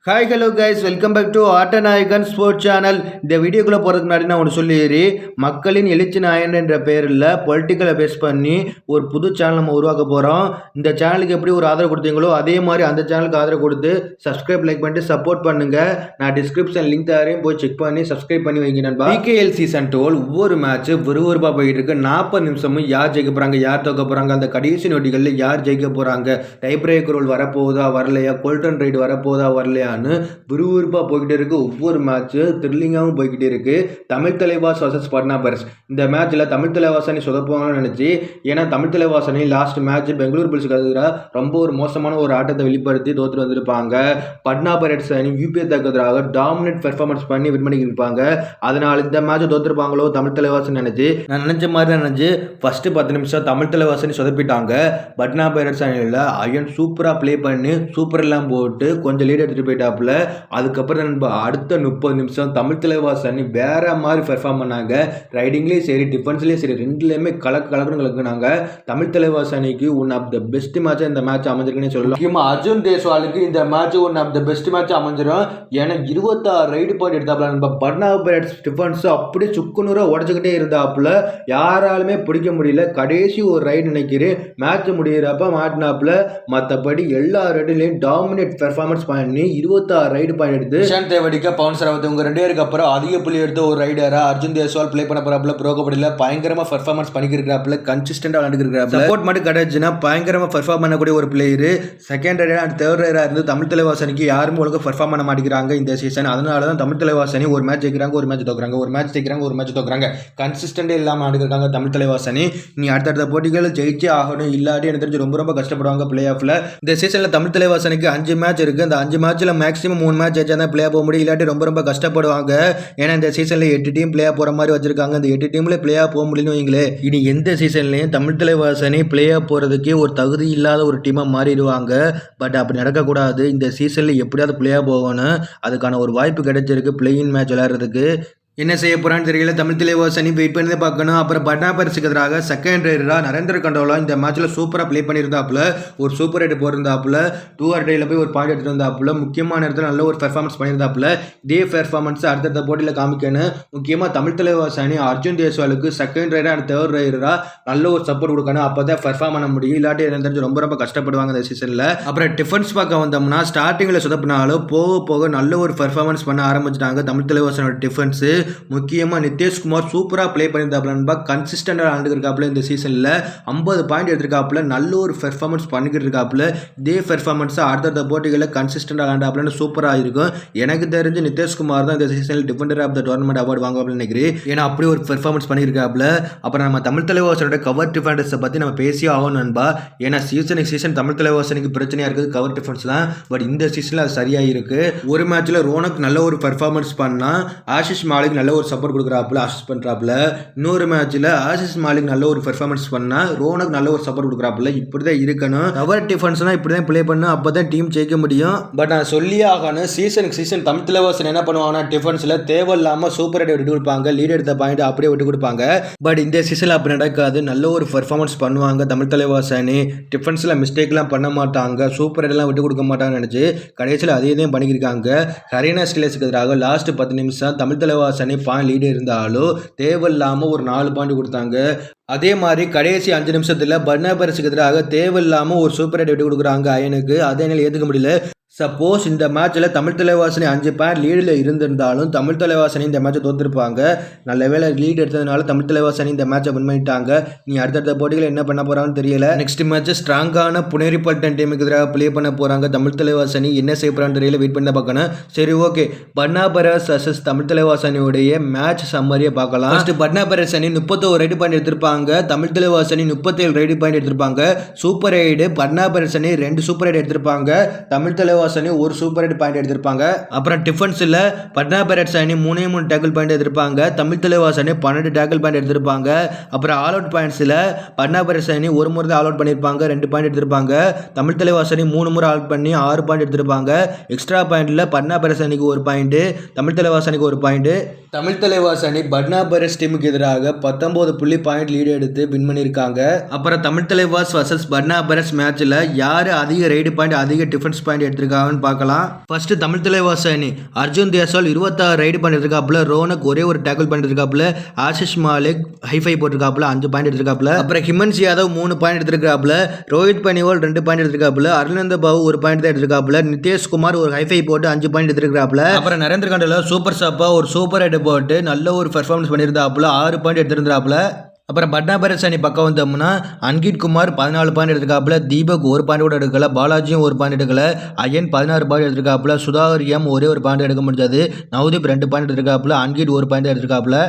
Hi hello guys, welcome back to Aattanayagan sports channel. இந்த வீடியோக்குள்ளே போகிறதுக்கு முன்னாடி நான் ஒன்று சொல்லிடுறி, மக்களின் எழுச்சி நாயன் என்ற பெயரில் பொலிட்டிக்கலை பேஸ் பண்ணி ஒரு புது சேனல் நம்ம உருவாக்க போகிறோம். இந்த சேனலுக்கு எப்படி ஒரு ஆதரவு கொடுத்தீங்களோ அதே மாதிரி அந்த சேனலுக்கு ஆதரவு கொடுத்து சப்ஸ்கிரைப் லைக் பண்ணிட்டு சப்போர்ட் பண்ணுங்கள். நான் டிஸ்கிரிப்ஷன் லிங்க் தரேன், போய் செக் பண்ணி சப்ஸ்கிரைப் பண்ணி வைங்க நண்பா. பிகேஎல் சீசன் 12 ஒவ்வொரு மேட்ச் விறுவிறுப்பாக போயிட்டு இருக்கு. 40 நிமிஷமும் யார் ஜெயிக்க போகிறாங்க, யார் தோக்க போகிறாங்க, அந்த கடைசி நொடிகளில் யார் ஜெயிக்க போகிறாங்க, டை பிரேக் ரூல் வரப்போகுதா வரலையா, கோல்டன் ரைடு வரப்போகுதா வரலையா விறுவிறுப்பாக போய்கிட்டே இருக்கு. ஒவ்வொரு மேட்ச்சு த்ரில்லிங்காகவும் போய்கிட்டே இருக்கு. Tamil Thalaivas versus Patna pirates. இந்த மேட்ச்சில் தமிழ் தலைவாசனி சொதப்புவாங்கன்னு நினச்சி, ஏன்னா தமிழ் தலைவாசனி லாஸ்ட் மேட்ச் பெங்களூர் புல்ஸுக்கு எதிராக ரொம்ப ஒரு மோசமான ஒரு ஆட்டத்தை வெளிப்படுத்தி தோற்று வந்திருப்பாங்க. பட்னா பைரட்ஸ் அணி யூபிஎஸ்க்கு எதிராக டாமினேட் பெர்ஃபார்மன்ஸ் பண்ணி வின் பண்ணியிருப்பாங்க. அதனால் இந்த மேட்ச் தோற்றுருப்பாங்களோ தமிழ் தலைவாசன் நினச்சி, நான் நினச்ச மாதிரி நினச்சி ஃபஸ்ட்டு 10 நிமிஷம் தமிழ் தலைவாசனி சொதப்பிட்டாங்க. பட்னா பைரட்ஸ் அணியில் அயன் சூப்பராக ப்ளே பண்ணி சூப்பர் எல்லாம் போட்டு கொஞ்சம் லீட் எடுத்துகிட்டு போயிட்டாப்புல. அதுக்கப்புறம் நம்ம அடுத்த 30 நிமிஷம் தமிழ் தலைவாசனி வேற மாதிரி பெர்ஃபார்ம் பண்ணாங்க. ரைடிங்லேயும் சரி டிஃபென்ஸ்லேயும் சரி ரெண்டுலேயுமே கலக்குனாங்க. தமிழ் தலைவாசனிக்கு ஒன் ஆஃப் த பெஸ்ட் மேட்சாக இந்த மேட்ச் அமைஞ்சிருக்குன்னு சொல்லலாம். முக்கியமாக அர்ஜுன் தேஸ்வாலுக்கு இந்த match one of the best match அமைஞ்சிடும். ஏன்னா 26 ரைடு பாயிண்ட் எடுத்தாப்புல. நம்ம பட்னா பைரட்ஸ் டிஃபென்ஸ் அப்படியே சுக்குநூறாக உடச்சிக்கிட்டே இருந்தாப்புல. யாராலுமே பிடிக்க முடியல. கடைசி ஒரு ரைடு நினைக்கிறேன் மேட்ச் முடிகிறப்ப மாட்டினாப்புல. மற்றபடி எல்லா ரைடுலையும் டாமினேட் பெர்ஃபார்மன்ஸ் பண்ணி 26 ரைடு பாயிண்ட் எடுத்து நிஷாந்த் தேவடிக்க பவன் சரவத் இவங்க 2 பேருக்கு அப்புறம் அதிக புள்ளி எடுத்து ஒரு ரைடரா அர்ஜுன் தேஸ்வால் ப்ளே பண்ண போறாப்புல. ப்ரோ கபடியில் பயங்கரமா பெர்ஃபார்மன்ஸ் பண்ணிக்கிறாப்புல. கன்சிஸ்டன்டா விளையாண்டுக்கிறாப்புல. சப்போர்ட் மட்டும் கிடைச்சுன்னா பயங்கரமா பெர்ஃபார்ம் பண்ணக்கூடிய ஒரு player. Second raider and third ரைடரா இருந்து தமிழ் தலைவாசனிக்கு யாருமே ஒழுங்காக பெர்ஃபார்ம் பண்ண மாட்டேங்கிறாங்க இந்த சீசன். அதனால தான் தமிழ் தலைவாசனி ஒரு மேட்ச் ஜெயிக்கிறாங்க, ஒரு மேட்ச் தோக்குறாங்க, ஒரு மேட்ச் ஜெயிக்கிறாங்க, ஒரு மேட்ச் தோக்குறாங்க. கன்சிஸ்டன்டே இல்லாமல் ஆடுகிறாங்க தமிழ் தலைவாசனி. நீ அடுத்தடுத்த போட்டிகள் ஜெயிச்சே ஆகணும், இல்லாட்டி எனக்கு தெரிஞ்சு ரொம்ப ரொம்ப கஷ்டப்படுவாங்க பிளே ஆஃப்ல. இந்த சீசன்ல தமிழ் தலைவாசனிக்கு 5 மேட்ச் இருக்கு. அந்த 5 மேட்ச்ல மேக்ஸிமம் 3 மேட்ச் ஜெயிச்சா தான் பிளே போக முடியும், இல்லாட்டி ரொம்ப ரொம்ப கஷ்டப்படுவாங்க. ஏன்னா இந்த சீசன்ல 8 டீம் பிளே போற மாதிரி வச்சிருக்காங்க. இந்த 8 டீம்ல பிளே போக முடியும்னு வைங்களே. இனி எந்த சீசன்லயும் தமிழ் தலைவாசனி பிளே போறதுக்கே ஒரு தகுதி இல்லாத ஒரு டீமா மாறிடுவாங்க. பட் அப்படி நடக்கக்கூடாது. இந்த சீசன்ல எப்படியாவது பிளே போகணும். அதுக்கான ஒரு வாய்ப்பு கிடைச்சிருக்கு பிளேயிங் மேட்ச் விளையாடுறதுக்கு. என்ன செய்ய போறான்னு தெரியல. தமிழ் தலைவாசனி வெயிட் பண்ணி தான் பார்க்கணும். அப்புறம் பட்னா பைரட்ஸுக்கு எதிராக செகண்ட் ரைடரா நரேந்திர கண்டோலா இந்த மேட்ச்ல சூப்பராக ப்ளே பண்ணியிருந்தாப்புல. ஒரு சூப்பர் ரைடு போயிருந்தாப்புல. 2 ரைடில் போய் ஒரு பாயிண்ட் எடுத்துட்டு வந்தாப்புல. முக்கியமான நேரத்தில் நல்ல ஒரு பெர்ஃபார்மன்ஸ் பண்ணியிருந்தாப்புல. இதே பெர்ஃபார்மன்ஸ் அடுத்தடுத்த போட்டியில் காமிக்கணும். முக்கியமாக தமிழ் தலைவாசனி அர்ஜுன் தேஸ்வாலுக்கு செகண்ட் ரைடர் அண்ட் தேர்ட் ரைடரா நல்ல ஒரு சப்போர்ட் கொடுக்கணும். அப்போ தான் பெர்ஃபார்ம் பண்ண முடியும், இல்லாட்டி எனக்கு தெரிஞ்சு ரொம்ப ரொம்ப கஷ்டப்படுவாங்க இந்த சீசனில். அப்புறம் டிஃபென்ஸ் பார்க்க வந்தோம்னா ஸ்டார்டிங்கில் சொதப்பினாலும் போக போக நல்ல ஒரு பெர்ஃபார்மன்ஸ் பண்ண ஆரம்பிச்சிட்டாங்க தமிழ் தலைவாசனோட டிஃபென்ஸு. முக்கியமாக நிதேஷ்குமார் சூப்பராக ப்ளே பண்ணியிருந்தாப்புல. கன்சிஸ்டண்டாக ஆண்டுருக்காப்புல. இந்த சீசனில் 50 பாயிண்ட் எடுத்திருக்காப்புல. நல்ல ஒரு பெர்ஃபார்மன்ஸ் பண்ணிக்கிட்டு இருக்காப்புல. இதே பெர்ஃபார்மன்ஸை அடுத்தடுத்த போட்டிகளில் கன்சிஸ்டண்டாக ஆண்டாப்புலன்னு சூப்பராக இருக்கும். எனக்கு தெரிஞ்சு நிதேஷ்குமார் தான் இந்த சீசனில் defender of the tournament award வாங்குவாப்னு நினைக்கிறேன். ஏன்னா அப்படி ஒரு பெர்ஃபார்மன்ஸ் பண்ணியிருக்காப்புல. அப்புறம் நம்ம தமிழ் தலைவாசனோட கவர் டிஃபெண்டர்ஸை பற்றி நம்ம பேசியே ஆகணும் நண்பா. ஏன்னா சீசன் தமிழ் தலைவாசனுக்கு பிரச்சனையாக இருக்குது கவர் டிஃபென்ஸ் தான். பட் இந்த சீசனில் அது சரியாக இருக்குது. ஒரு மேட்ச்சில் ரோனக் நல்ல ஒரு பெர்ஃபார்மன்ஸ் பண்ணால் ஆஷிஷ் மாலிக் நல்ல ஒரு சப்போர்ட் கொடுக்குறாப்புல, அசிஸ்ட் பண்ணுறாப்புல. இன்னொரு மேட்ச்சில் ஆஷிஷ் மாலிக் நல்ல ஒரு பெர்ஃபார்மன்ஸ் பண்ணால் ரோனக் நல்ல ஒரு சப்போர்ட் கொடுக்குறாப்புல. இப்படி தான் இருக்கணும். கவர் டிஃபென்ஸ்னா இப்படி தான் ப்ளே பண்ணணும். அப்போ தான் டீம் ஜெயிக்க முடியும். பட் நான் சொல்லியே ஆகணும், சீசன் தமிழ் தலைவாசன் என்ன பண்ணுவாங்கன்னா டிஃபென்ஸில் தேவையில்லாமல் சூப்பர் ரைடை விட்டு கொடுப்பாங்க. லீட் எடுத்த பாயிண்ட் அப்படியே விட்டு கொடுப்பாங்க. பட் இந்த சீசனில் அப்படி நடக்காது. நல்ல ஒரு பெர்ஃபார்மன்ஸ் பண்ணுவாங்க தமிழ் தலைவாசனி. டிஃபென்ஸில் மிஸ்டேக்லாம் பண்ண மாட்டாங்க, சூப்பர் ரைடெல்லாம் விட்டு கொடுக்க மாட்டாங்கன்னு நினச்சி கடைசியில் அதே தான் பண்ணியிருக்காங்க. ஹரியானா ஸ்டீலர்ஸுக்கு எதிராக லாஸ்ட் 10 நிமிஷம் தமிழ் தலைவாசனி லீடு இருந்தாலும் தேவையில்லாமல் ஒரு 4 பாயிண்ட் கொடுத்தாங்க. அதே மாதிரி கடைசி 5 நிமிஷத்தில் பட்னா பைரட்ஸுக்கு எதிராக தேவையில்லாமல் ஒரு சூப்பர் ரைட் விட்டு கொடுக்குறாங்க அயனுக்கு. அதை என்னால் ஏற்றுக்க முடியல. சப்போஸ் இந்த மேட்ச்சில் தமிழ் தலைவாசனி 5 பாயிண்ட் லீடில் இருந்திருந்தாலும் தமிழ் தலைவாசனி இந்த மேட்சை தோற்றுருப்பாங்க. நல்ல வேளை லீட் எடுத்ததுனால தமிழ் தலைவாசனி இந்த மேட்சை வின் பண்ணிட்டாங்க. நீ அடுத்தடுத்த போட்டிகள் என்ன பண்ண போகிறான்னு தெரியல. நெக்ஸ்ட் மேட்ச் ஸ்ட்ராங்கான புனேரி பல்டன் டீமுக்கு எதிராக ப்ளே பண்ண போகிறாங்க தமிழ் தலைவாசனி. என்ன செய்ய போகிறான்னு தெரியல, வெயிட் பண்ணி பார்க்கணும். சரி okay, Patna Pirates versus Tamil தலைவாசனியுடைய மேட்ச் சம்மரியை பார்க்கலாம். ஃபர்ஸ்ட் பட்னா பைரட்ஸ் அணி 31 ரைடு பாயிண்ட் எடுத்திருப்பாங்க. தமிழ் தலைவாசனி 37 ரைடு பாயிண்ட் எடுத்திருப்பாங்க. சூப்பர் ரைடு பட்னா பைரட்ஸ் அணி 2 சூப்பர் ரைடு எடுத்திருப்பாங்க. தமிழ் தலைவாசனி ஒரு சூப்பர் ரைட் பாயிண்ட் எடுத்திருப்பாங்க. அப்புறம் டிஃபென்ஸில் பட்னா பைரட்ஸ் அணி 3 டேக்கிள் பாயிண்ட் எடுத்திருப்பாங்க. தமிழ் தலைவாசனி 12 டேக்கிள் பாயிண்ட் எடுத்திருப்பாங்க. அப்புறம் ஆல் அவுட் பாயிண்ட்ஸில் பட்னா பைரட்ஸ் அணி ஒரு முறை தான் ஆல் அவுட் பண்ணியிருப்பாங்க, 2 பாயிண்ட் எடுத்திருப்பாங்க. தமிழ் தலைவாசனி 3 முறை ஆல் அவுட் பண்ணி 6 பாயிண்ட் எடுத்திருப்பாங்க. எக்ஸ்ட்ரா பாயிண்டில் பட்னா பைரட்ஸ் அணிக்கு 1 பாயிண்ட், தமிழ் தலைவாசனிக்கு 1 பாயிண்ட். தமிழ் தலைவாசனி பட்னா பைரட்ஸ் டீமுக்கு எதிராக 19 புள்ளி பாயிண்ட் லீடு எடுத்து வின் பண்ணியிருக்காங்க. அப்புறம் தமிழ் தலைவாஸ் வர்சஸ் பட்னா பைரட்ஸ் மேட்ச்சில் யார் அதிக ரைடு பாயிண்ட் அதிக டிஃபென்ஸ் பாயிண்ட் எடுத்திருக்காங்க எடுத்திருக்காங்கன்னு பார்க்கலாம். ஃபர்ஸ்ட் தமிழ் தலைவாச அணி அர்ஜுன் தேசால் 26 ரைடு பண்ணிருக்காப்புல, ரோனக் ஒரே ஒரு டேக்கிள் பண்ணிருக்காப்புல, ஆஷிஷ் மாலிக் ஹைஃபை போட்டிருக்காப்புல 5 பாயிண்ட் எடுத்திருக்காப்புல. அப்புறம் ஹிமன்ஸ் யாதவ் 3 பாயிண்ட் எடுத்திருக்காப்புல, ரோஹித் பனிவால் 2 பாயிண்ட் எடுத்திருக்காப்புல, அருணந்த பாபு 1 பாயிண்ட் தான் எடுத்திருக்காப்புல, நிதேஷ்குமார் ஒரு ஹைஃபை போட்டு 5 பாயிண்ட் எடுத்திருக்காப்புல. அப்புறம் நரேந்திர கண்டல சூப்பர் சாப்பா ஒரு சூப்பர் ரைடு போட்டு நல்ல ஒரு பெர்ஃபார்மன்ஸ் பண்ணியிருந்தாப்புல, 6 பாயிண்ட் எடுத்திருந்தாப்புல. அப்புறம் பட்னா பைரட்ஸ் அணி பக்கம் வந்தோம்னா அன்கிட் குமார் 14 பாயிண்ட் எடுத்திருக்காப்புல, தீபக் 1 பாயிண்ட் கூட எடுக்கல, பாலாஜியும் 1 பாயிண்ட் எடுக்கல, அயன் 16 பாயிண்ட் எடுத்திருக்காப்புல, சுதாகர் எம் ஒரே ஒரு பாயிண்ட் எடுக்க முடியாது, நவதீப் 2 பாயிண்ட் எடுத்திருக்காப்புல, அன்கிட் 1 பாயிண்ட் எடுத்திருக்காப்புல.